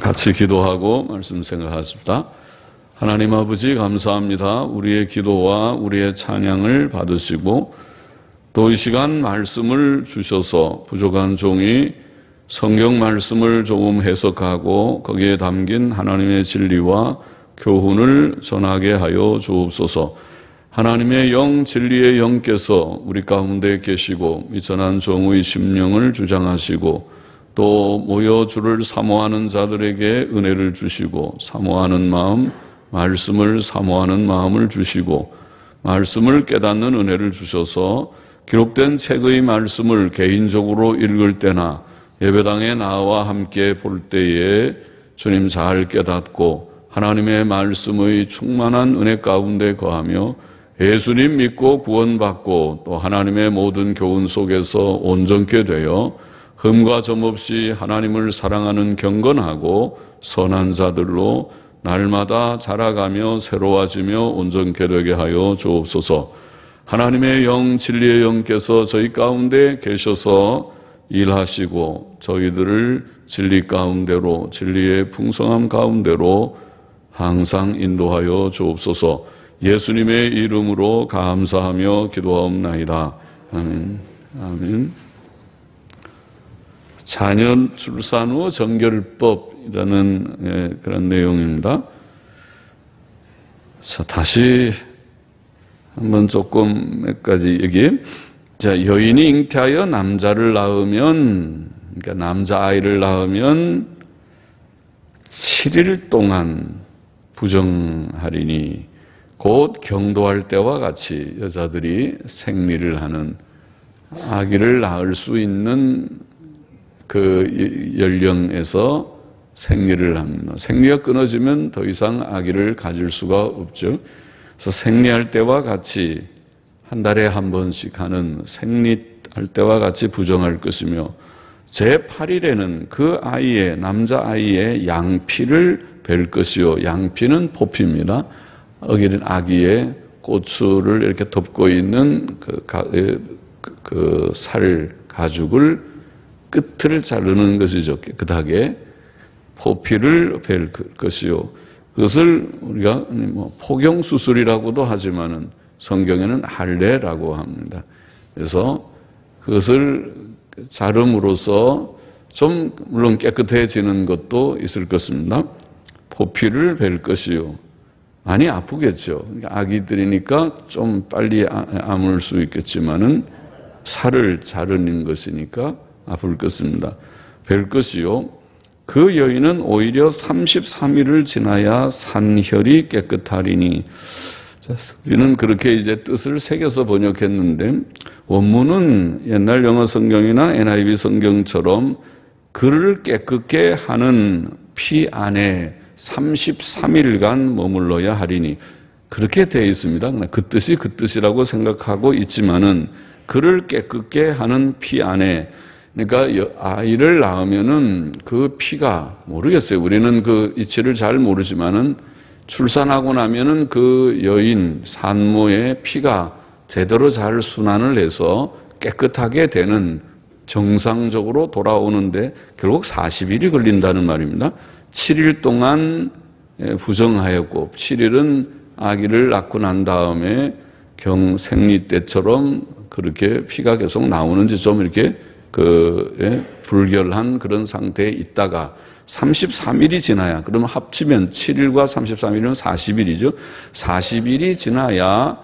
같이 기도하고 말씀 생각하십시다. 하나님 아버지 감사합니다. 우리의 기도와 우리의 찬양을 받으시고 또 이 시간 말씀을 주셔서 부족한 종이 성경 말씀을 조금 해석하고 거기에 담긴 하나님의 진리와 교훈을 전하게 하여 주옵소서. 하나님의 영, 진리의 영께서 우리 가운데 계시고 이 전한 종의 심령을 주장하시고 또 모여 주를 사모하는 자들에게 은혜를 주시고 사모하는 마음, 말씀을 사모하는 마음을 주시고 말씀을 깨닫는 은혜를 주셔서 기록된 책의 말씀을 개인적으로 읽을 때나 예배당에 나와 함께 볼 때에 주님 잘 깨닫고 하나님의 말씀의 충만한 은혜 가운데 거하며 예수님 믿고 구원받고 또 하나님의 모든 교훈 속에서 온전케 되어 흠과 점 없이 하나님을 사랑하는 경건하고 선한 자들로 날마다 자라가며 새로워지며 온전케 되게 하여 주옵소서. 하나님의 영, 진리의 영께서 저희 가운데 계셔서 일하시고 저희들을 진리 가운데로, 진리의 풍성함 가운데로 항상 인도하여 주옵소서. 예수님의 이름으로 감사하며 기도하옵나이다. 아멘. 아멘. 자녀 출산 후 정결법이라는 그런 내용입니다. 자, 다시 한번 조금 몇 가지 얘기. 자, 여인이 잉태하여 남자를 낳으면, 그러니까 남자아이를 낳으면 7일 동안 부정하리니 곧 경도할 때와 같이 여자들이 생리를 하는 아기를 낳을 수 있는 그 연령에서 생리를 합니다. 생리가 끊어지면 더 이상 아기를 가질 수가 없죠. 그래서 생리할 때와 같이 한 달에 한 번씩 하는 생리할 때와 같이 부정할 것이며 제8일에는 그 아이의 남자아이의 양피를 벨 것이요. 양피는 포피입니다. 어기는 아기의 고추를 이렇게 덮고 있는 그 살 가죽을 끝을 자르는 것이죠. 깨끗하게 포피를 벨 것이요. 그것을 우리가 포경수술이라고도 하지만은 성경에는 할례라고 합니다. 그래서 그것을 자름으로써 좀 물론 깨끗해지는 것도 있을 것입니다. 포피를 벨 것이요. 많이 아프겠죠. 그러니까 아기들이니까 좀 빨리 아물 수 있겠지만은 살을 자르는 것이니까 아플 것입니다. 벨 것이요. 그 여인은 오히려 33일을 지나야 산혈이 깨끗하리니. 우리는 그렇게 이제 뜻을 새겨서 번역했는데 원문은 옛날 영어 성경이나 NIV 성경처럼 그를 깨끗게 하는 피 안에 33일간 머물러야 하리니 그렇게 되어 있습니다. 그 뜻이 그 뜻이라고 생각하고 있지만은 그를 깨끗게 하는 피 안에, 그러니까 아이를 낳으면은 그 피가 모르겠어요. 우리는 그 이치를 잘 모르지만은 출산하고 나면은 그 여인 산모의 피가 제대로 잘 순환을 해서 깨끗하게 되는 정상적으로 돌아오는데 결국 40일이 걸린다는 말입니다. 7일 동안 부정하였고 7일은 아기를 낳고 난 다음에 생리 때처럼 그렇게 피가 계속 나오는지 좀 이렇게 불결한 그런 상태에 있다가 33일이 지나야, 그러면 합치면 7일과 33일은 40일이죠. 40일이 지나야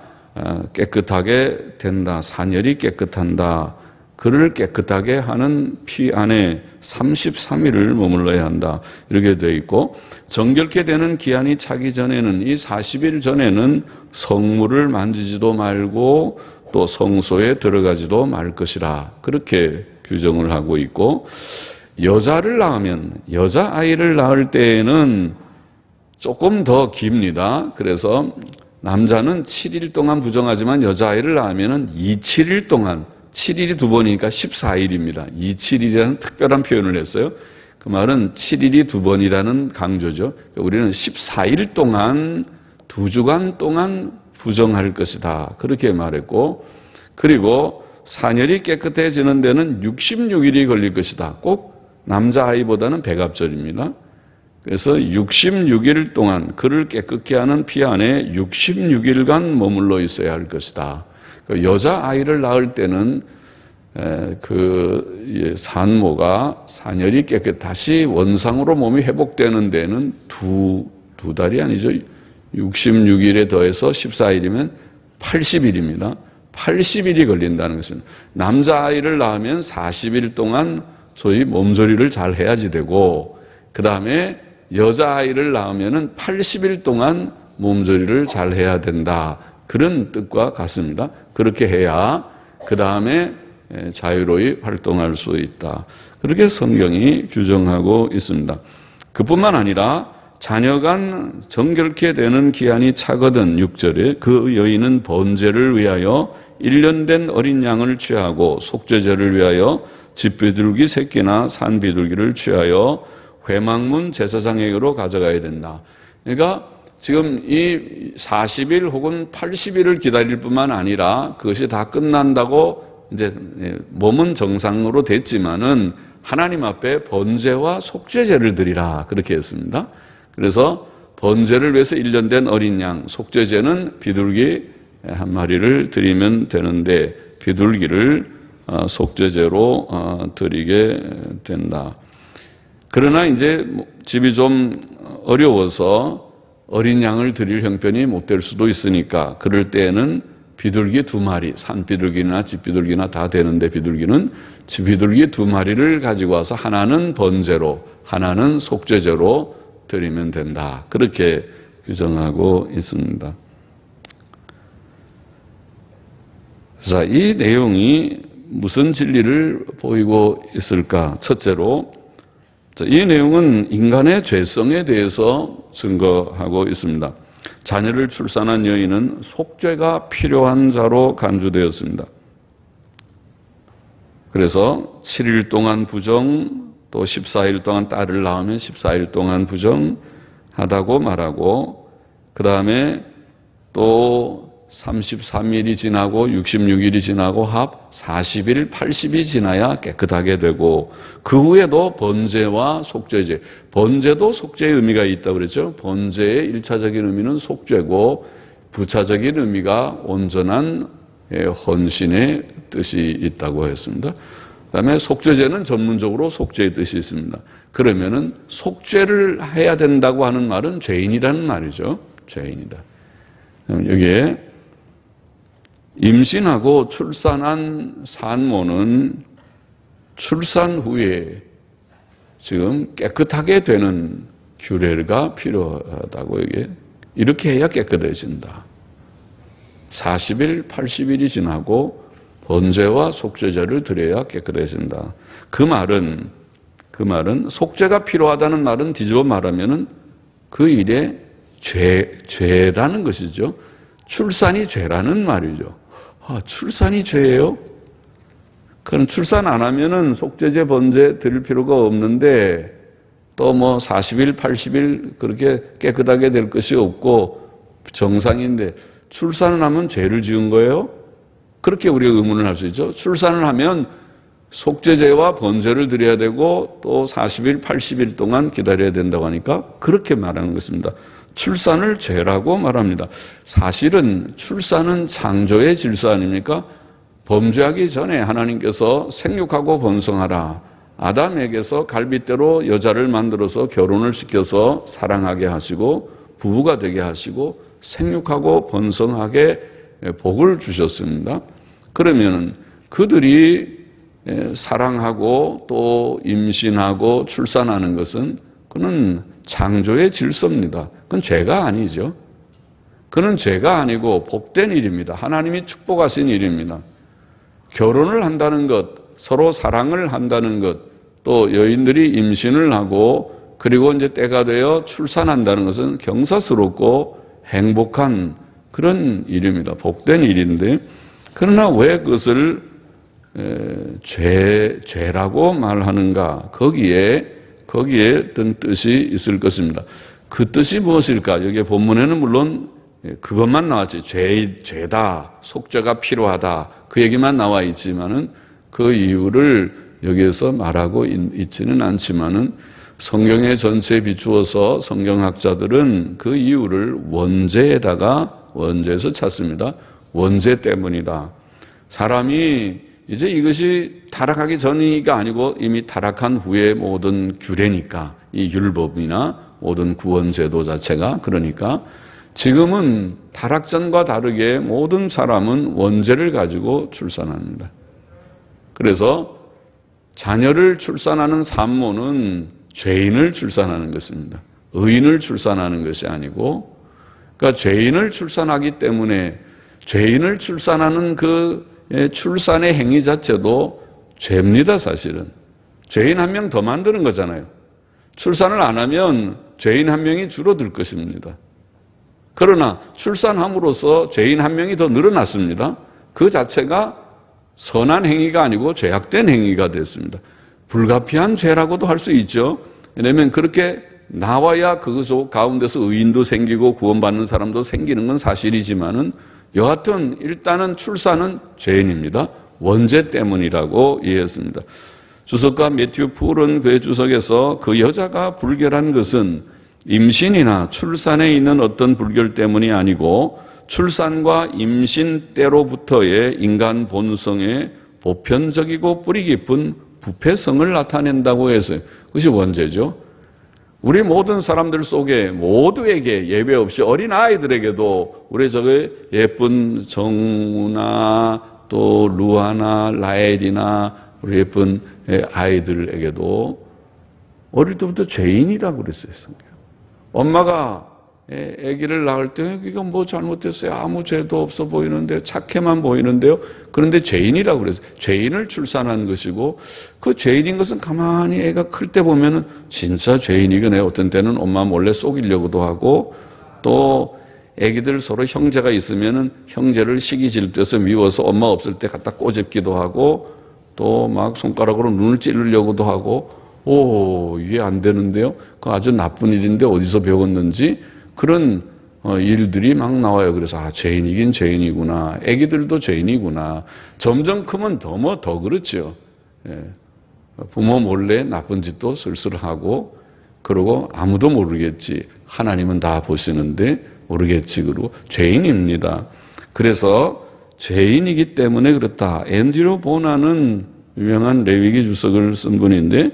깨끗하게 된다. 산혈이 깨끗한다. 그를 깨끗하게 하는 피 안에 33일을 머물러야 한다. 이렇게 되어 있고, 정결케 되는 기한이 차기 전에는, 이 40일 전에는 성물을 만지지도 말고 또 성소에 들어가지도 말 것이라. 그렇게 규정을 하고 있고, 여자를 낳으면, 여자아이를 낳을 때에는 조금 더 깁니다. 그래서 남자는 7일 동안 부정하지만 여자아이를 낳으면 27일 동안, 7일이 두 번이니까 14일입니다. 27일이라는 특별한 표현을 했어요. 그 말은 7일이 두 번이라는 강조죠. 그러니까 우리는 14일 동안, 2주간 동안 부정할 것이다. 그렇게 말했고, 그리고 산혈이 깨끗해지는 데는 66일이 걸릴 것이다. 꼭 남자아이보다는 백압절입니다. 그래서 66일 동안 그를 깨끗게 하는 피 안에 66일간 머물러 있어야 할 것이다. 여자아이를 낳을 때는 그 산모가 산열이 다시 원상으로 몸이 회복되는 데는 두 달이 아니죠. 66일에 더해서 14일이면 80일입니다. 80일이 걸린다는 것은 남자아이를 낳으면 40일 동안 소위 몸조리를 잘 해야지 되고, 그 다음에 여자아이를 낳으면 80일 동안 몸조리를 잘 해야 된다. 그런 뜻과 같습니다. 그렇게 해야 그 다음에 자유로이 활동할 수 있다. 그렇게 성경이 규정하고 있습니다. 그뿐만 아니라 자녀간 정결케 되는 기한이 차거든 6절에 그 여인은 번제를 위하여 1년 된 어린 양을 취하고 속죄제를 위하여 집비둘기 새끼나 산비둘기를 취하여 회막문 제사장에게로 가져가야 된다. 그러니까 지금 이 40일 혹은 80일을 기다릴 뿐만 아니라 그것이 다 끝난다고 이제 몸은 정상으로 됐지만은 하나님 앞에 번제와 속죄제를 드리라 그렇게 했습니다. 그래서 번제를 위해서 1년 된 어린 양, 속죄제는 비둘기 한 마리를 드리면 되는데 비둘기를 속죄제로 드리게 된다. 그러나 이제 집이 좀 어려워서 어린 양을 드릴 형편이 못 될 수도 있으니까 그럴 때에는 비둘기 2마리, 산비둘기나 집비둘기나 다 되는데 비둘기는 집비둘기 2마리를 가지고 와서 하나는 번제로 하나는 속죄제로 드리면 된다. 그렇게 규정하고 있습니다. 자, 이 내용이 무슨 진리를 보이고 있을까? 첫째로 이 내용은 인간의 죄성에 대해서 증거하고 있습니다. 자녀를 출산한 여인은 속죄가 필요한 자로 간주되었습니다. 그래서 7일 동안 부정, 또 14일 동안 딸을 낳으면 14일 동안 부정하다고 말하고, 그 다음에 또 33일이 지나고 66일이 지나고 합 40일, 80일이 지나야 깨끗하게 되고, 그 후에도 번제와 속죄제, 번제도 속죄의 의미가 있다고 그랬죠. 번제의 1차적인 의미는 속죄고 부차적인 의미가 온전한 헌신의 뜻이 있다고 했습니다. 그 다음에 속죄제는 전문적으로 속죄의 뜻이 있습니다. 그러면은 속죄를 해야 된다고 하는 말은 죄인이라는 말이죠. 죄인이다. 여기에 임신하고 출산한 산모는 출산 후에 지금 깨끗하게 되는 규례가 필요하다고 이렇게 해야 깨끗해진다. 40일, 80일이 지나고 번제와 속죄제를 드려야 깨끗해진다. 그 말은 속죄가 필요하다는 말은 뒤집어 말하면은 그 일에 죄라는 것이죠. 출산이 죄라는 말이죠. 출산이 죄예요? 그럼 출산 안 하면은 속죄제, 번제 드릴 필요가 없는데 또 뭐 40일, 80일 그렇게 깨끗하게 될 것이 없고 정상인데 출산을 하면 죄를 지은 거예요? 그렇게 우리가 의문을 할 수 있죠. 출산을 하면 속죄제와 번제를 드려야 되고 또 40일, 80일 동안 기다려야 된다고 하니까 그렇게 말하는 것입니다. 출산을 죄라고 말합니다. 사실은 출산은 창조의 질서 아닙니까? 범죄하기 전에 하나님께서 생육하고 번성하라. 아담에게서 갈빗대로 여자를 만들어서 결혼을 시켜서 사랑하게 하시고 부부가 되게 하시고 생육하고 번성하게 복을 주셨습니다. 그러면 그들이 사랑하고 또 임신하고 출산하는 것은 그는 창조의 질서입니다. 그건 죄가 아니죠. 그는 죄가 아니고 복된 일입니다. 하나님이 축복하신 일입니다. 결혼을 한다는 것, 서로 사랑을 한다는 것, 또 여인들이 임신을 하고 그리고 이제 때가 되어 출산한다는 것은 경사스럽고 행복한 그런 일입니다. 복된 일인데, 그러나 왜 그것을 죄라고 말하는가? 거기에 어떤 뜻이 있을 것입니다. 그 뜻이 무엇일까? 여기 본문에는 물론 그것만 나왔지. 죄다, 속죄가 필요하다. 그 얘기만 나와 있지만은 그 이유를 여기에서 말하고 있지는 않지만은 성경의 전체에 비추어서 성경학자들은 그 이유를 원죄에서 찾습니다. 원죄 때문이다. 사람이 이제 이것이 타락하기 전이가 아니고 이미 타락한 후의 모든 규례니까, 이 율법이나 모든 구원제도 자체가, 그러니까 지금은 타락 전과 다르게 모든 사람은 원죄를 가지고 출산합니다. 그래서 자녀를 출산하는 산모는 죄인을 출산하는 것입니다. 의인을 출산하는 것이 아니고, 그러니까 죄인을 출산하기 때문에 죄인을 출산하는 그 출산의 행위 자체도 죄입니다, 사실은. 죄인 한 명 더 만드는 거잖아요. 출산을 안 하면 죄인 한 명이 줄어들 것입니다. 그러나 출산함으로써 죄인 한 명이 더 늘어났습니다. 그 자체가 선한 행위가 아니고 죄악된 행위가 됐습니다. 불가피한 죄라고도 할 수 있죠. 왜냐하면 그렇게 나와야 그 가운데서 의인도 생기고 구원받는 사람도 생기는 건 사실이지만은 여하튼 일단은 출산은 죄인입니다. 원죄 때문이라고 이해했습니다. 주석가 매튜 풀은 그의 주석에서 그 여자가 불결한 것은 임신이나 출산에 있는 어떤 불결 때문이 아니고 출산과 임신 때로부터의 인간 본성의 보편적이고 뿌리 깊은 부패성을 나타낸다고 해서 그것이 원죄죠. 우리 모든 사람들 속에 모두에게 예외 없이 어린아이들에게도 우리 저게 예쁜 정우나 또 루아나 라엘이나 우리 예쁜 아이들에게도 어릴 때부터 죄인이라고 그랬어요. 엄마가 아기를 낳을 때 이건 뭐 잘못했어요. 아무 죄도 없어 보이는데 착해만 보이는데요. 그런데 죄인이라고 그랬어요. 죄인을 출산한 것이고 그 죄인인 것은 가만히 애가 클 때 보면은 진짜 죄인이거네. 어떤 때는 엄마 몰래 속이려고도 하고 또 아기들 서로 형제가 있으면은 형제를 시기 질투해서 미워서 엄마 없을 때 갖다 꼬집기도 하고 또 막 손가락으로 눈을 찌르려고도 하고 이게 안 되는데요. 그 아주 나쁜 일인데 어디서 배웠는지 그런 일들이 막 나와요. 그래서 죄인이긴 죄인이구나. 애기들도 죄인이구나. 점점 크면 더 그렇죠. 부모 몰래 나쁜 짓도 슬슬하고 그러고 아무도 모르겠지. 하나님은 다 보시는데 모르겠지. 그러고 죄인입니다. 그래서 죄인이기 때문에 그렇다. 앤드류 보나는 유명한 레위기 주석을 쓴 분인데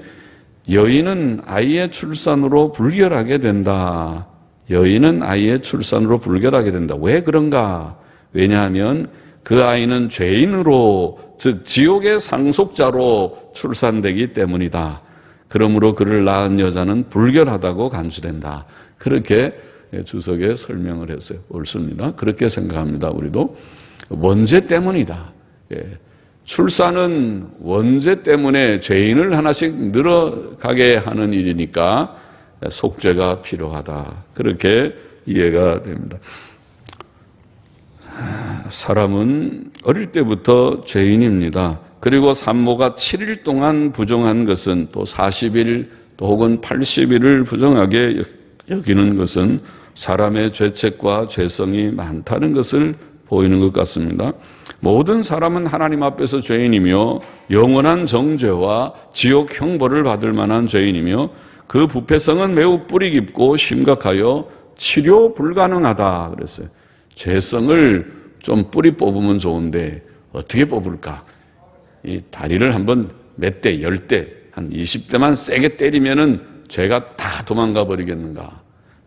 여인은 아이의 출산으로 불결하게 된다. 여인은 아이의 출산으로 불결하게 된다. 왜 그런가? 왜냐하면 그 아이는 죄인으로, 즉 지옥의 상속자로 출산되기 때문이다. 그러므로 그를 낳은 여자는 불결하다고 간주된다. 그렇게 주석에 설명을 했어요. 옳습니다. 그렇게 생각합니다. 우리도 원죄 때문이다. 출산은 원죄 때문에 죄인을 하나씩 늘어가게 하는 일이니까 속죄가 필요하다. 그렇게 이해가 됩니다. 사람은 어릴 때부터 죄인입니다. 그리고 산모가 7일 동안 부정한 것은 또 40일 또 혹은 80일을 부정하게 여기는 것은 사람의 죄책과 죄성이 많다는 것을 보이는 것 같습니다. 모든 사람은 하나님 앞에서 죄인이며 영원한 정죄와 지옥 형벌을 받을 만한 죄인이며 그 부패성은 매우 뿌리 깊고 심각하여 치료 불가능하다 그랬어요. 죄성을 좀 뿌리 뽑으면 좋은데 어떻게 뽑을까? 이 다리를 한번 몇 대, 10대, 한 20대만 세게 때리면은 죄가 다 도망가 버리겠는가?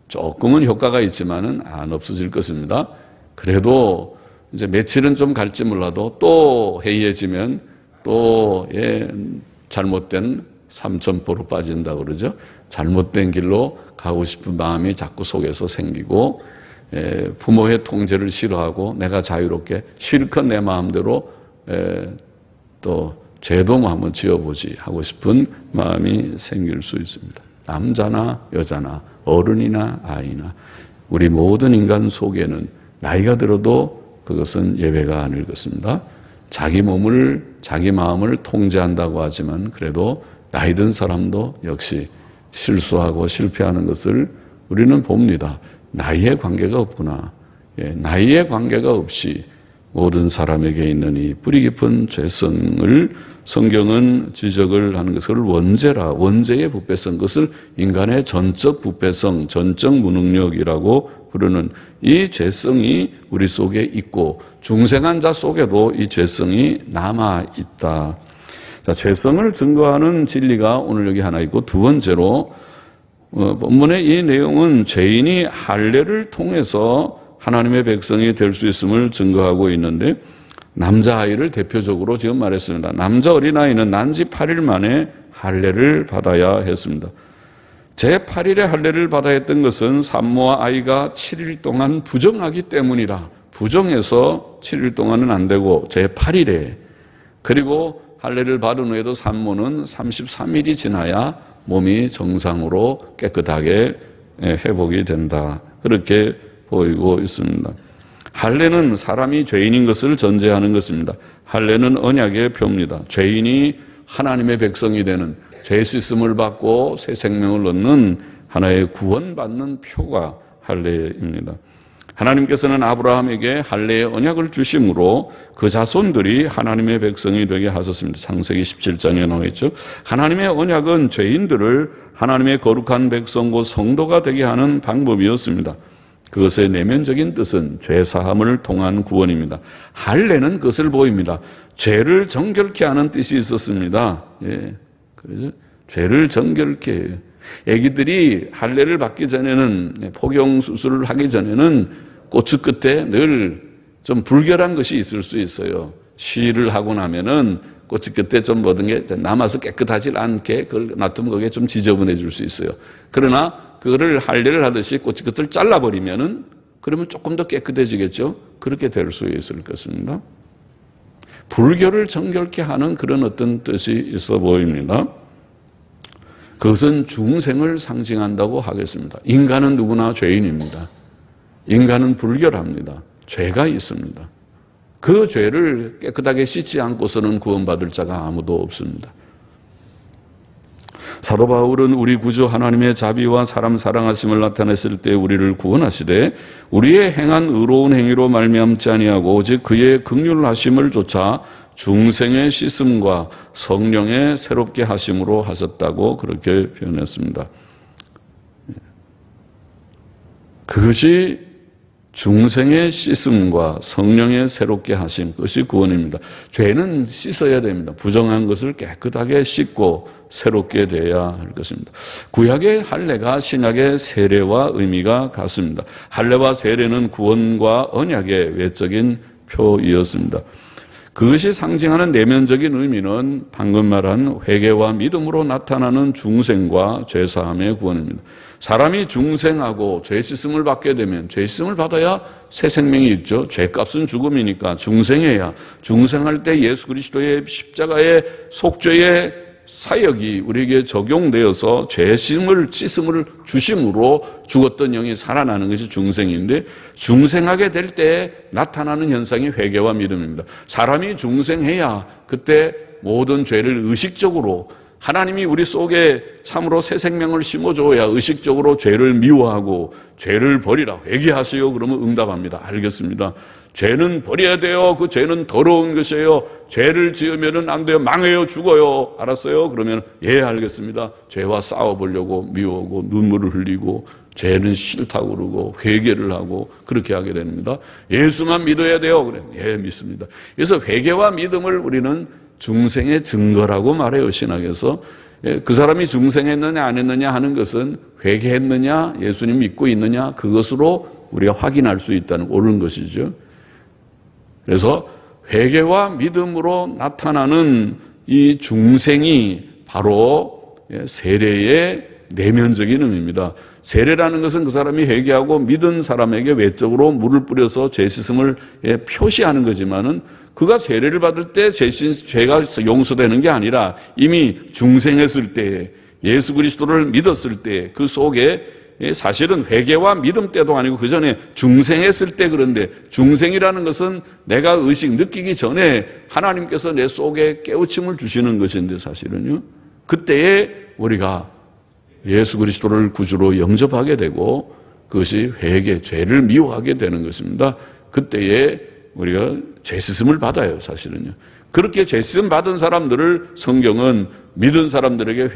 조금은 효과가 있지만은 안 없어질 것입니다. 그래도 이제 며칠은 좀 갈지 몰라도 또 해이해지면 또 잘못된 삼천포로 빠진다 그러죠. 잘못된 길로 가고 싶은 마음이 자꾸 속에서 생기고 부모의 통제를 싫어하고 내가 자유롭게 실컷 내 마음대로 또 죄도 한번 지어보지 하고 싶은 마음이 생길 수 있습니다. 남자나 여자나 어른이나 아이나 우리 모든 인간 속에는 나이가 들어도 그것은 예외가 아닐 것입니다. 자기 몸을 자기 마음을 통제한다고 하지만 그래도 나이 든 사람도 역시 실수하고 실패하는 것을 우리는 봅니다. 나이에 관계가 없구나. 나이에 관계가 없이 모든 사람에게 있는 이 뿌리 깊은 죄성을 성경은 지적을 하는 것을 원죄라, 원죄의 부패성, 그것을 인간의 전적 부패성, 전적 무능력이라고 부르는 이 죄성이 우리 속에 있고 중생한 자 속에도 이 죄성이 남아있다. 자, 죄성을 증거하는 진리가 오늘 여기 하나 있고, 두 번째로 본문의 이 내용은 죄인이 할례를 통해서 하나님의 백성이 될 수 있음을 증거하고 있는데, 남자아이를 대표적으로 지금 말했습니다. 남자 어린아이는 난지 8일 만에 할례를 받아야 했습니다. 제8일에 할례를 받아야 했던 것은 산모와 아이가 7일 동안 부정하기 때문이라, 부정해서 7일 동안은 안 되고 제8일에, 그리고 할례를 받은 후에도 산모는 33일이 지나야 몸이 정상으로 깨끗하게 회복이 된다. 그렇게 보이고 있습니다. 할례는 사람이 죄인인 것을 전제하는 것입니다. 할례는 언약의 표입니다. 죄인이 하나님의 백성이 되는, 죄 씻음을 받고 새 생명을 얻는 하나의 구원받는 표가 할례입니다. 하나님께서는 아브라함에게 할례의 언약을 주심으로 그 자손들이 하나님의 백성이 되게 하셨습니다. 창세기 17장에 나와 있죠. 하나님의 언약은 죄인들을 하나님의 거룩한 백성 곧 성도가 되게 하는 방법이었습니다. 그것의 내면적인 뜻은 죄사함을 통한 구원입니다. 할례는 그것을 보입니다. 죄를 정결케 하는 뜻이 있었습니다. 예, 그래서 죄를 정결케 해요. 아기들이 할례를 받기 전에는, 포경 수술을 하기 전에는 꼬치 끝에 늘 좀 불결한 것이 있을 수 있어요. 시를 하고 나면은 꼬치 끝에 좀 모든 게 남아서 깨끗하지 않게 그걸 놔두면 그게 좀 지저분해질 수 있어요. 그러나 그거를 할례를 하듯이 꼬치 끝을 잘라버리면은 그러면 조금 더 깨끗해지겠죠. 그렇게 될 수 있을 것입니다. 불결을 정결케 하는 그런 어떤 뜻이 있어 보입니다. 그것은 중생을 상징한다고 하겠습니다. 인간은 누구나 죄인입니다. 인간은 불결합니다. 죄가 있습니다. 그 죄를 깨끗하게 씻지 않고서는 구원받을 자가 아무도 없습니다. 사도 바울은 우리 구주 하나님의 자비와 사람 사랑하심을 나타냈을 때 우리를 구원하시되 우리의 행한 의로운 행위로 말미암지 아니하고 오직 그의 긍휼하심을 좇아 중생의 씻음과 성령의 새롭게 하심으로 하셨다고 그렇게 표현했습니다. 그것이 중생의 씻음과 성령의 새롭게 하심, 그것이 구원입니다. 죄는 씻어야 됩니다. 부정한 것을 깨끗하게 씻고 새롭게 돼야 할 것입니다. 구약의 할례가 신약의 세례와 의미가 같습니다. 할례와 세례는 구원과 언약의 외적인 표이었습니다. 그것이 상징하는 내면적인 의미는 방금 말한 회개와 믿음으로 나타나는 중생과 죄사함의 구원입니다. 사람이 중생하고 죄 씻음을 받게 되면, 죄 씻음을 받아야 새 생명이 있죠. 죄값은 죽음이니까 중생해야, 중생할 때 예수 그리스도의 십자가의 속죄의 사역이 우리에게 적용되어서 죄 씻음을 주심으로 죽었던 영이 살아나는 것이 중생인데, 중생하게 될 때 나타나는 현상이 회개와 믿음입니다. 사람이 중생해야 그때 모든 죄를 의식적으로, 하나님이 우리 속에 참으로 새 생명을 심어줘야 의식적으로 죄를 미워하고 죄를 버리라, 회개하세요. 그러면 응답합니다. 알겠습니다. 죄는 버려야 돼요. 그 죄는 더러운 것이에요. 죄를 지으면 안 돼요. 망해요. 죽어요. 알았어요? 그러면 예, 알겠습니다. 죄와 싸워보려고 미워하고 눈물을 흘리고 죄는 싫다고 그러고 회개를 하고 그렇게 하게 됩니다. 예수만 믿어야 돼요. 그래, 예, 믿습니다. 그래서 회개와 믿음을 우리는 중생의 증거라고 말해요. 신학에서. 그 사람이 중생했느냐 안 했느냐 하는 것은 회개했느냐, 예수님 믿고 있느냐, 그것으로 우리가 확인할 수 있다는 옳은 것이죠. 그래서 회개와 믿음으로 나타나는 이 중생이 바로 세례의 내면적인 의미입니다. 세례라는 것은 그 사람이 회개하고 믿은 사람에게 외적으로 물을 뿌려서 죄 씻음을 표시하는 거지만은, 그가 세례를 받을 때 죄가 용서되는 게 아니라 이미 중생했을 때, 예수 그리스도를 믿었을 때 그 속에 사실은 회개와 믿음 때도 아니고 그 전에 중생했을 때, 그런데 중생이라는 것은 내가 느끼기 전에 하나님께서 내 속에 깨우침을 주시는 것인데, 사실은요, 그때에 우리가 예수 그리스도를 구주로 영접하게 되고 그것이 회개, 죄를 미워하게 되는 것입니다. 그때에 우리가 죄 씻음을 받아요, 사실은요. 그렇게 죄 씻음 받은 사람들을 성경은 믿은 사람들에게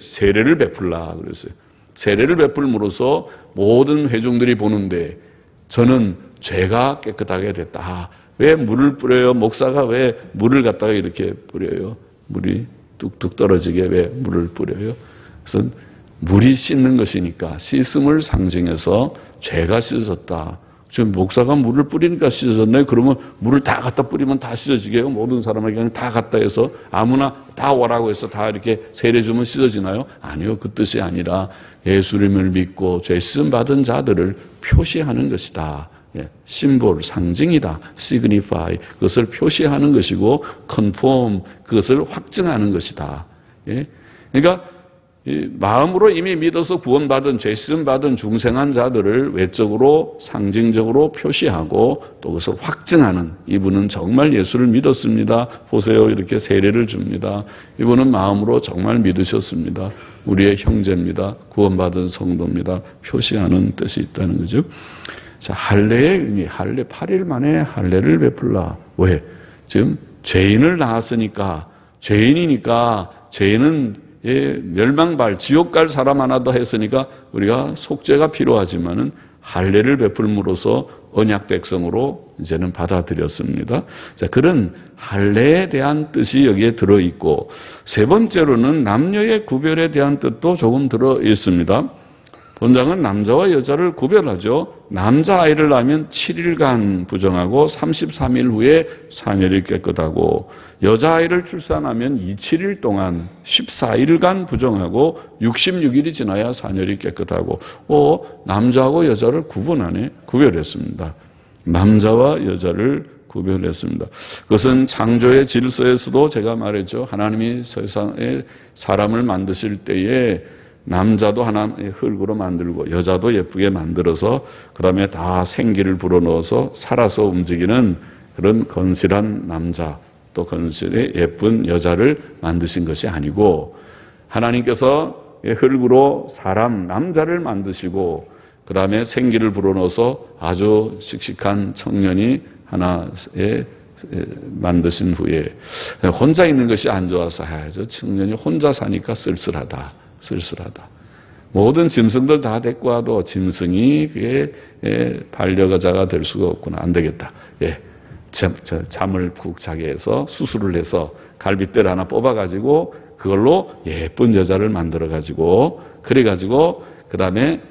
세례를 베풀라 그랬어요. 세례를 베풀므로써 모든 회중들이 보는데 저는 죄가 깨끗하게 됐다. 왜 물을 뿌려요? 목사가 왜 물을 갖다가 이렇게 뿌려요? 물이 뚝뚝 떨어지게 왜 물을 뿌려요? 그래서 물이 씻는 것이니까 씻음을 상징해서 죄가 씻어졌다. 지금 목사가 물을 뿌리니까 씻어졌네. 그러면 물을 다 갖다 뿌리면 다 씻어지게요. 모든 사람에게 그냥 다 갖다 해서 아무나 다 오라고 해서 다 이렇게 세례 주면 씻어지나요? 아니요. 그 뜻이 아니라 예수님을 믿고 죄 씻음 받은 자들을 표시하는 것이다. 심볼, 상징이다. signify, 그것을 표시하는 것이고 confirm, 그것을 확증하는 것이다. 그러니까 마음으로 이미 믿어서 구원받은 죄 씻음 받은 중생한 자들을 외적으로 상징적으로 표시하고 또 그것을 확증하는, 이분은 정말 예수를 믿었습니다. 보세요, 이렇게 세례를 줍니다. 이분은 마음으로 정말 믿으셨습니다. 우리의 형제입니다. 구원받은 성도입니다. 표시하는 뜻이 있다는 거죠. 자, 할례의 의미, 할례 8일 만에 할례를 베풀라. 왜? 지금 죄인을 낳았으니까, 죄인이니까 죄인은 멸망발, 지옥 갈 사람 하나 더 했으니까 우리가 속죄가 필요하지만은 할례를 베풀므로써 언약 백성으로 이제는 받아들였습니다. 자, 그런 할례에 대한 뜻이 여기에 들어 있고, 세 번째로는 남녀의 구별에 대한 뜻도 조금 들어 있습니다. 본장은 남자와 여자를 구별하죠. 남자아이를 낳으면 7일간 부정하고 33일 후에 사멸이 깨끗하고, 여자아이를 출산하면 27일 동안 14일간 부정하고 66일이 지나야 사멸이 깨끗하고, 남자하고 여자를 구별했습니다. 남자와 여자를 구별했습니다. 그것은 창조의 질서에서도 제가 말했죠. 하나님이 세상에 사람을 만드실 때에 남자도 하나의 흙으로 만들고 여자도 예쁘게 만들어서 그다음에 다 생기를 불어넣어서 살아서 움직이는 그런 건실한 남자, 또 건실의 예쁜 여자를 만드신 것이 아니고, 하나님께서 흙으로 사람, 남자를 만드시고 그다음에 생기를 불어넣어서 아주 씩씩한 청년이 하나에 만드신 후에 혼자 있는 것이 안 좋아서 저 청년이 혼자 사니까 쓸쓸하다. 모든 짐승들 다 데리고 와도 짐승이 그게 반려자가 될 수가 없구나. 안 되겠다. 잠을 푹 자게 해서 수술을 해서 갈빗대를 하나 뽑아가지고 그걸로 예쁜 여자를 만들어가지고, 그래가지고 그 다음에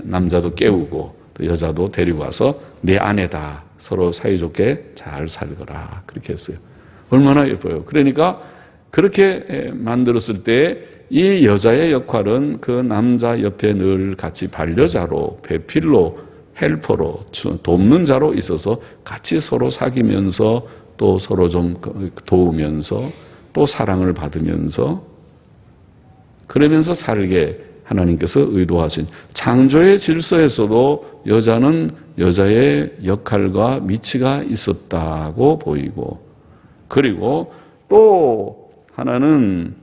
남자도 깨우고 또 여자도 데리고 와서 내 아내다. 서로 사이좋게 잘 살거라. 그렇게 했어요. 얼마나 예뻐요. 그러니까 그렇게 만들었을 때 이 여자의 역할은 그 남자 옆에 늘 같이 반려자로, 배필로, 헬퍼로, 돕는 자로 있어서 같이 서로 사귀면서 또 서로 좀 도우면서 또 사랑을 받으면서 그러면서 살게 하나님께서 의도하신 창조의 질서에서도 여자는 여자의 역할과 위치가 있었다고 보이고, 그리고 또 하나는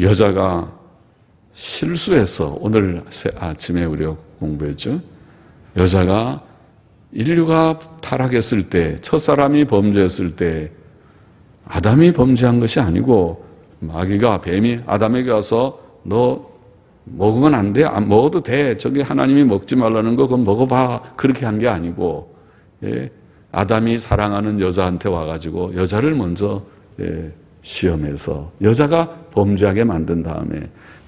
여자가 실수해서, 오늘 아침에 우리가 공부했죠. 여자가 인류가 타락했을 때, 첫사람이 범죄했을 때 아담이 범죄한 것이 아니고 마귀가, 뱀이 아담에게 와서 너 먹으면 안 돼? 안 먹어도 돼. 저기 하나님이 먹지 말라는 거 그건 먹어봐. 그렇게 한 게 아니고, 아담이 사랑하는 여자한테 와가지고 여자를 먼저 시험해서 여자가 범죄하게 만든 다음에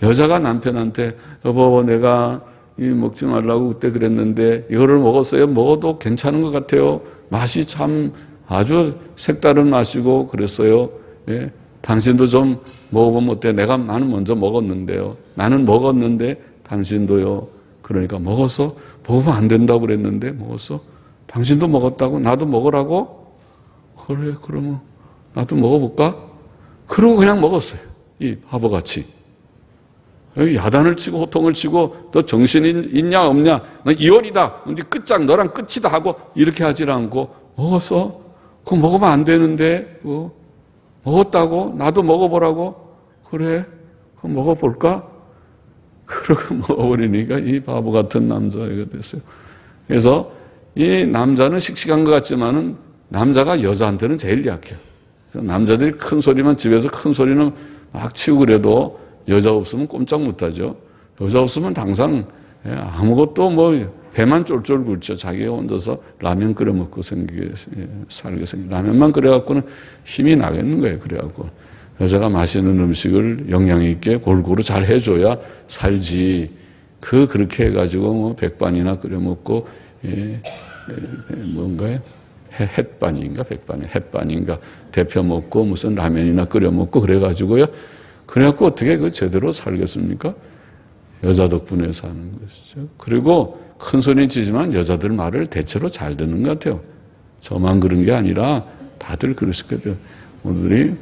여자가 남편한테 여보 내가 먹지 말라고 그때 그랬는데 이거를 먹었어요. 먹어도 괜찮은 것 같아요. 맛이 참 아주 색다른 맛이고 그랬어요. 당신도 좀 먹어보면 어때? 나는 먼저 먹었는데요. 나는 먹었는데 당신도요. 그러니까 먹었어? 먹으면 안 된다고 그랬는데 먹었어? 당신도 먹었다고? 나도 먹으라고? 그래, 그러면 나도 먹어볼까? 그러고 그냥 먹었어요. 이 바보같이. 야단을 치고 호통을 치고 너 정신이 있냐 없냐? 너 이혼이다. 근데 끝장 너랑 끝이다 하고 이렇게 하질 않고 먹었어? 그거 먹으면 안 되는데 먹었다고? 나도 먹어보라고? 그래, 그럼 먹어볼까? 그러고 먹어버리니까 이 바보 같은 남자애가 됐어요. 그래서 이 남자는 씩씩한 것 같지만은 남자가 여자한테는 제일 약해요. 그래서 남자들이 큰 소리만 집에서 큰 소리는 막 치고 그래도 여자 없으면 꼼짝 못하죠. 여자 없으면 당장 아무것도 뭐 배만 쫄쫄 굴죠. 자기가 혼자서 라면 끓여 먹고 살게 생기. 라면만 끓여갖고는 힘이 나겠는 거예요. 그래갖고 여자가 맛있는 음식을 영양 있게 골고루 잘 해줘야 살지. 그렇게 해가지고 뭐 백반이나 끓여 먹고 뭔가요? 햇반인가 햇반인가 데펴 먹고 무슨 라면이나 끓여 먹고 그래가지고요. 그래갖고 어떻게 그 제대로 살겠습니까? 여자 덕분에 사는 것이죠. 그리고 큰 소리 치지만 여자들 말을 대체로 잘 듣는 것 같아요. 저만 그런 게 아니라 다들 그랬을 거예요. 오늘이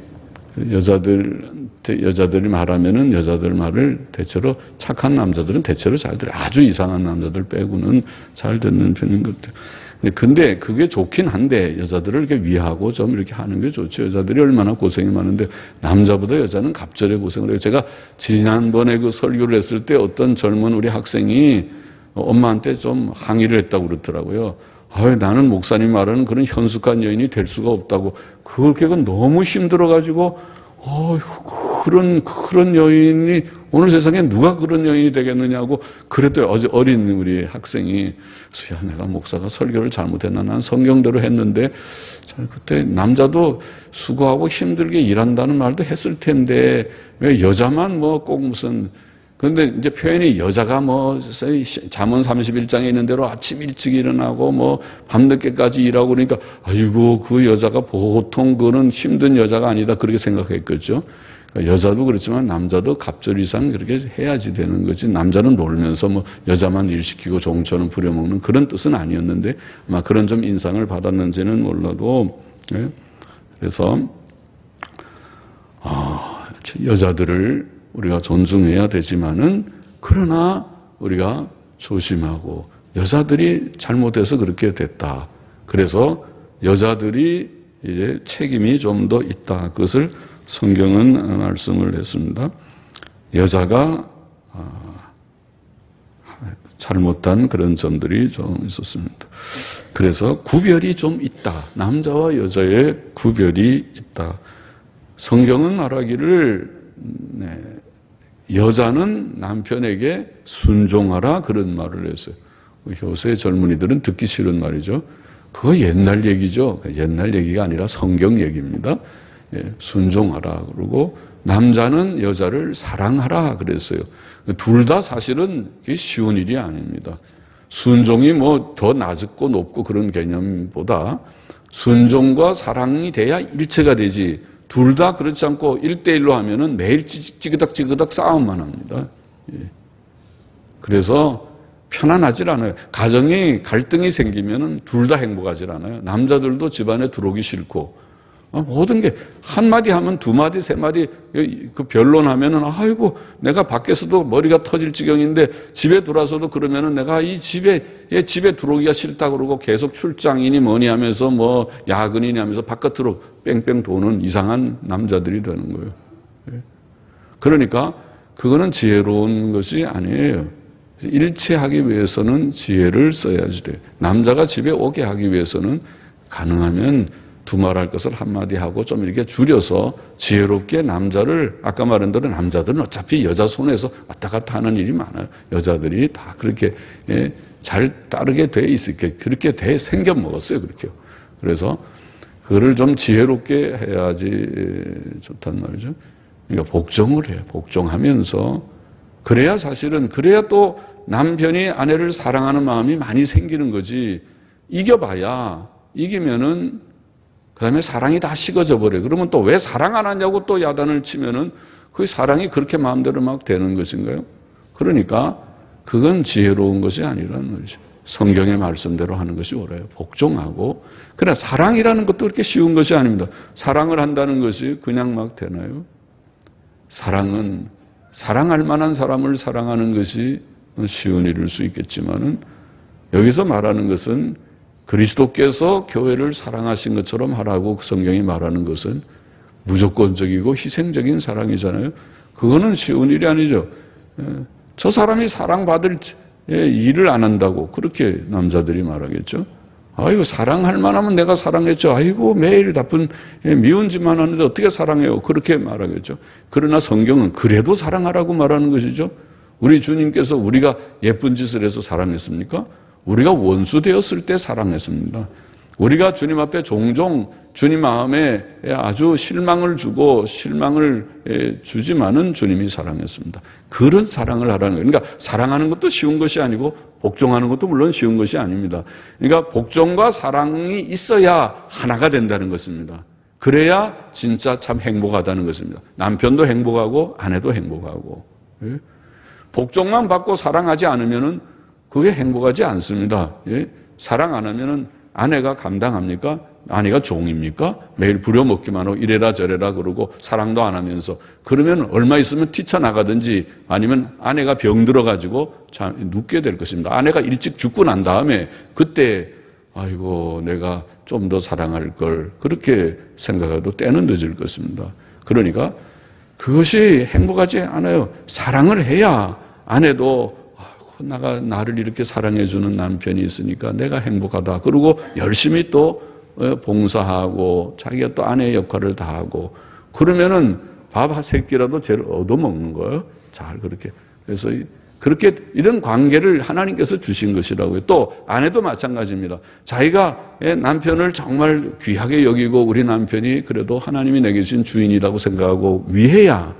여자들이 말하면은 여자들 말을 대체로 착한 남자들은 대체로 잘 들어요. 아주 이상한 남자들 빼고는 잘 듣는 편인 것 같아요. 근데 그게 좋긴 한데 여자들을 이렇게 위하고 좀 이렇게 하는 게 좋죠. 여자들이 얼마나 고생이 많은데 남자보다 여자는 갑절에 고생을 해요. 제가 지난번에 그 설교를 했을 때 어떤 젊은 우리 학생이 엄마한테 좀 항의를 했다고 그러더라고요. 나는 목사님 말하는 그런 현숙한 여인이 될 수가 없다고. 그렇게 너무 힘들어가지고 그런 여인이 오늘 세상에 누가 그런 여인이 되겠느냐고 그랬더니 어린 우리 학생이 야, 내가 목사가 설교를 잘못했나? 난 성경대로 했는데 그때 남자도 수고하고 힘들게 일한다는 말도 했을 텐데 왜 여자만 뭐 꼭 무슨 그런데 이제 표현이 여자가 뭐 잠언 31장에 있는 대로 아침 일찍 일어나고 뭐 밤늦게까지 일하고 그러니까 아이고 그 여자가 보통 그런 힘든 여자가 아니다 그렇게 생각했겠죠. 그러니까 여자도 그렇지만 남자도 갑절 이상 그렇게 해야지 되는 거지. 남자는 놀면서 뭐 여자만 일 시키고 종처럼 부려먹는 그런 뜻은 아니었는데 아마 그런 좀 인상을 받았는지는 몰라도 그래서 여자들을 우리가 존중해야 되지만은 그러나 우리가 조심하고 여자들이 잘못해서 그렇게 됐다. 그래서 여자들이 이제 책임이 좀 더 있다. 그것을 성경은 말씀을 했습니다. 여자가 잘못한 그런 점들이 좀 있었습니다. 그래서 구별이 좀 있다. 남자와 여자의 구별이 있다. 성경은 말하기를 여자는 남편에게 순종하라 그런 말을 했어요. 요새 젊은이들은 듣기 싫은 말이죠. 그거 옛날 얘기죠. 옛날 얘기가 아니라 성경 얘기입니다. 순종하라 그러고 남자는 여자를 사랑하라 그랬어요. 둘 다 사실은 쉬운 일이 아닙니다. 순종이 뭐 더 낮고 높고 그런 개념보다 순종과 사랑이 돼야 일체가 되지 둘 다 그렇지 않고 1대1로 하면은 매일 찌그닥 싸움만 합니다. 그래서 편안하질 않아요. 가정에 갈등이 생기면은 둘 다 행복하질 않아요. 남자들도 집안에 들어오기 싫고 모든 게 한마디 하면 두마디 세마디 그 변론하면은 아이고 내가 밖에서도 머리가 터질 지경인데 집에 들어와서도 그러면은 내가 이 집에 들어오기가 싫다 그러고 계속 출장이니 뭐니 하면서 뭐 야근이니 하면서 바깥으로 뺑뺑 도는 이상한 남자들이 되는 거예요. 그러니까 그거는 지혜로운 것이 아니에요. 일치하기 위해서는 지혜를 써야지 돼요. 남자가 집에 오게 하기 위해서는 가능하면 두말할 것을 한마디 하고 좀 이렇게 줄여서 지혜롭게 남자를 아까 말한 대로 남자들은 어차피 여자 손에서 왔다 갔다 하는 일이 많아요. 여자들이 다 그렇게 잘 따르게 돼 있을게 그렇게 생겨 먹었어요. 그렇게. 그래서 그거를 좀 지혜롭게 해야지 좋단 말이죠. 그러니까 복종을 해요. 복종하면서 그래야 사실은 그래야 또 남편이 아내를 사랑하는 마음이 많이 생기는 거지. 이기면은 그다음에 사랑이 다 식어져 버려요. 그러면 또 왜 사랑 안 하냐고 또 야단을 치면은 그 사랑이 그렇게 마음대로 막 되는 것인가요? 그러니까 그건 지혜로운 것이 아니라는 거죠. 성경의 말씀대로 하는 것이 옳아요. 복종하고. 그러나 사랑이라는 것도 그렇게 쉬운 것이 아닙니다. 사랑을 한다는 것이 그냥 막 되나요? 사랑은 사랑할 만한 사람을 사랑하는 것이 쉬운 일일 수 있겠지만은 여기서 말하는 것은 그리스도께서 교회를 사랑하신 것처럼 하라고 그 성경이 말하는 것은 무조건적이고 희생적인 사랑이잖아요. 그거는 쉬운 일이 아니죠. 저 사람이 사랑받을 일을 안 한다고 그렇게 남자들이 말하겠죠. 아이고 사랑할 만하면 내가 사랑했죠. 아이고 매일 나쁜 미운 짓만 하는데 어떻게 사랑해요. 그렇게 말하겠죠. 그러나 성경은 그래도 사랑하라고 말하는 것이죠. 우리 주님께서 우리가 예쁜 짓을 해서 사랑했습니까? 우리가 원수 되었을 때 사랑했습니다. 우리가 주님 앞에 종종 주님 마음에 아주 실망을 주고 실망을 주지만은 주님이 사랑했습니다. 그런 사랑을 하라는 거예요. 그러니까 사랑하는 것도 쉬운 것이 아니고 복종하는 것도 물론 쉬운 것이 아닙니다. 그러니까 복종과 사랑이 있어야 하나가 된다는 것입니다. 그래야 진짜 참 행복하다는 것입니다. 남편도 행복하고 아내도 행복하고. 복종만 받고 사랑하지 않으면은 그게 행복하지 않습니다. 사랑 안 하면은 아내가 감당합니까? 아내가 종입니까? 매일 부려먹기만 하고 이래라 저래라 그러고 사랑도 안 하면서 그러면 얼마 있으면 뛰쳐나가든지 아니면 아내가 병들어가지고 눕게 될 것입니다. 아내가 일찍 죽고 난 다음에 그때 아이고 내가 좀 더 사랑할 걸 그렇게 생각해도 때는 늦을 것입니다. 그러니까 그것이 행복하지 않아요. 사랑을 해야 아내도 나를 이렇게 사랑해주는 남편이 있으니까 내가 행복하다. 그리고 열심히 또 봉사하고 자기가 또 아내의 역할을 다하고 그러면은 밥 한 끼라도 제일 얻어먹는 거예요. 잘 그렇게. 그래서 그렇게 이런 관계를 하나님께서 주신 것이라고요. 또 아내도 마찬가지입니다. 자기가 남편을 정말 귀하게 여기고 우리 남편이 그래도 하나님이 내게 주신 주인이라고 생각하고 위해야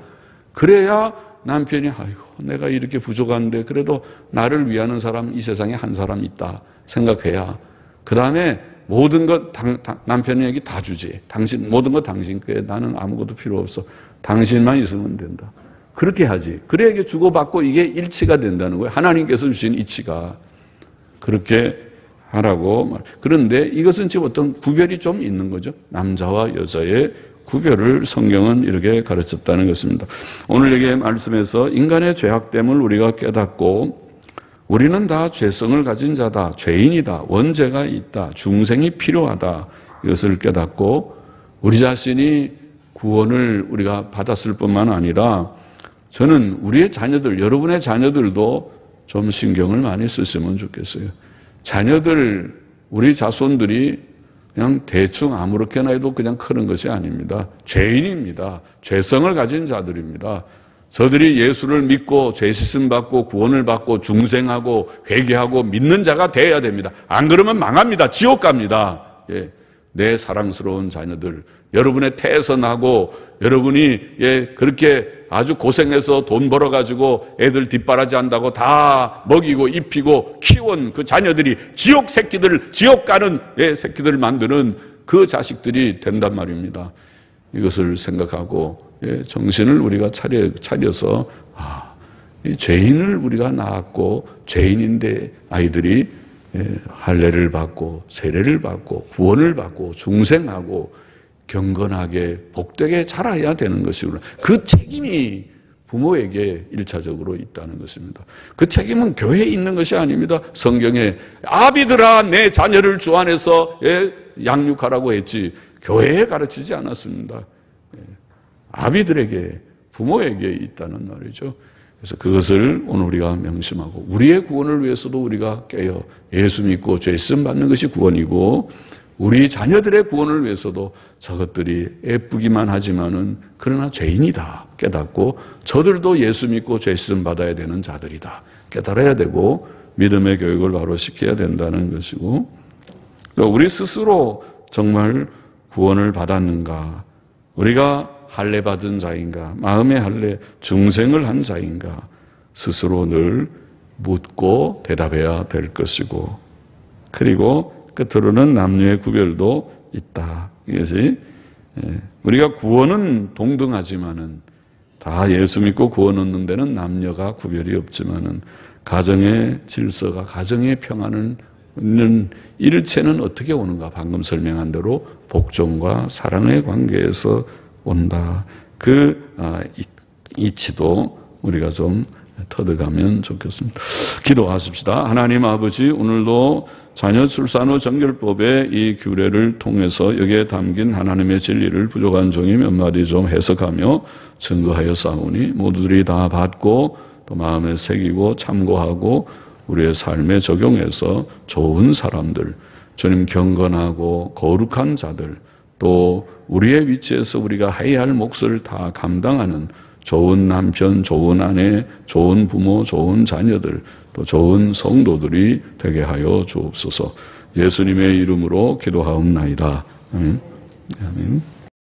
그래야 남편이 아이고 내가 이렇게 부족한데 그래도 나를 위하는 사람 이 세상에 한 사람 있다 생각해야 그 다음에 모든 것 남편에게 다 주지. 당신 모든 것 당신 거에 나는 아무것도 필요 없어. 당신만 있으면 된다. 그렇게 하지. 그래야 이게 주고받고 이게 일치가 된다는 거예요. 하나님께서 주신 이치가 그렇게 하라고. 그런데 이것은 지금 어떤 구별이 좀 있는 거죠. 남자와 여자의 구별을 성경은 이렇게 가르쳤다는 것입니다. 오늘 여기 말씀에서 인간의 죄악됨을 우리가 깨닫고 우리는 다 죄성을 가진 자다. 죄인이다. 원죄가 있다. 중생이 필요하다. 이것을 깨닫고 우리 자신이 구원을 우리가 받았을 뿐만 아니라 저는 우리의 자녀들, 여러분의 자녀들도 좀 신경을 많이 쓰시면 좋겠어요. 자녀들, 우리 자손들이 그냥 대충 아무렇게나 해도 그냥 크는 것이 아닙니다. 죄인입니다. 죄성을 가진 자들입니다. 저들이 예수를 믿고 죄 씻음 받고 구원을 받고 중생하고 회개하고 믿는 자가 되어야 됩니다. 안 그러면 망합니다. 지옥 갑니다. 예. 내 사랑스러운 자녀들, 여러분의 태에서 나고 여러분이 그렇게 아주 고생해서 돈 벌어가지고 애들 뒷바라지 한다고 다 먹이고 입히고 키운 그 자녀들이 지옥 새끼들, 지옥 가는 새끼들을 만드는 그 자식들이 된단 말입니다. 이것을 생각하고 정신을 우리가 차려서 이 죄인을 우리가 낳았고 죄인인데 아이들이 할례를 받고 세례를 받고 구원을 받고 중생하고 경건하게 복되게 자라야 되는 것이구나. 그 책임이 부모에게 1차적으로 있다는 것입니다. 그 책임은 교회에 있는 것이 아닙니다. 성경에 아비들아 내 자녀를 주 안에서 양육하라고 했지 교회에 가르치지 않았습니다. 아비들에게 부모에게 있다는 말이죠. 그래서 그것을 오늘 우리가 명심하고 우리의 구원을 위해서도 우리가 깨어 예수 믿고 죄씀 받는 것이 구원이고 우리 자녀들의 구원을 위해서도 저것들이 예쁘기만 하지만은 그러나 죄인이다 깨닫고 저들도 예수 믿고 죄씀 받아야 되는 자들이다 깨달아야 되고 믿음의 교육을 바로 시켜야 된다는 것이고 또 우리 스스로 정말 구원을 받았는가 우리가 할례 받은 자인가 마음의 할례 중생을 한 자인가 스스로 늘 묻고 대답해야 될 것이고 그리고 끝으로는 남녀의 구별도 있다. 이것이 우리가 구원은 동등하지만은 다 예수 믿고 구원 얻는 데는 남녀가 구별이 없지만은 가정의 질서가 가정의 평안은 있는 일체는 어떻게 오는가? 방금 설명한 대로 복종과 사랑의 관계에서 온다. 그 이치도 우리가 좀 터득하면 좋겠습니다. 기도하십시다. 하나님 아버지 오늘도 자녀 출산 후 정결법의 이 규례를 통해서 여기에 담긴 하나님의 진리를 부족한 종이 몇 마디 좀 해석하며 증거하여 싸우니 모두들이 다 받고 또 마음에 새기고 참고하고 우리의 삶에 적용해서 좋은 사람들, 주님 경건하고 거룩한 자들, 또 우리의 위치에서 우리가 해야 할 몫을 다 감당하는 좋은 남편, 좋은 아내, 좋은 부모, 좋은 자녀들, 또 좋은 성도들이 되게 하여 주옵소서. 예수님의 이름으로 기도하옵나이다. 아멘. 아멘.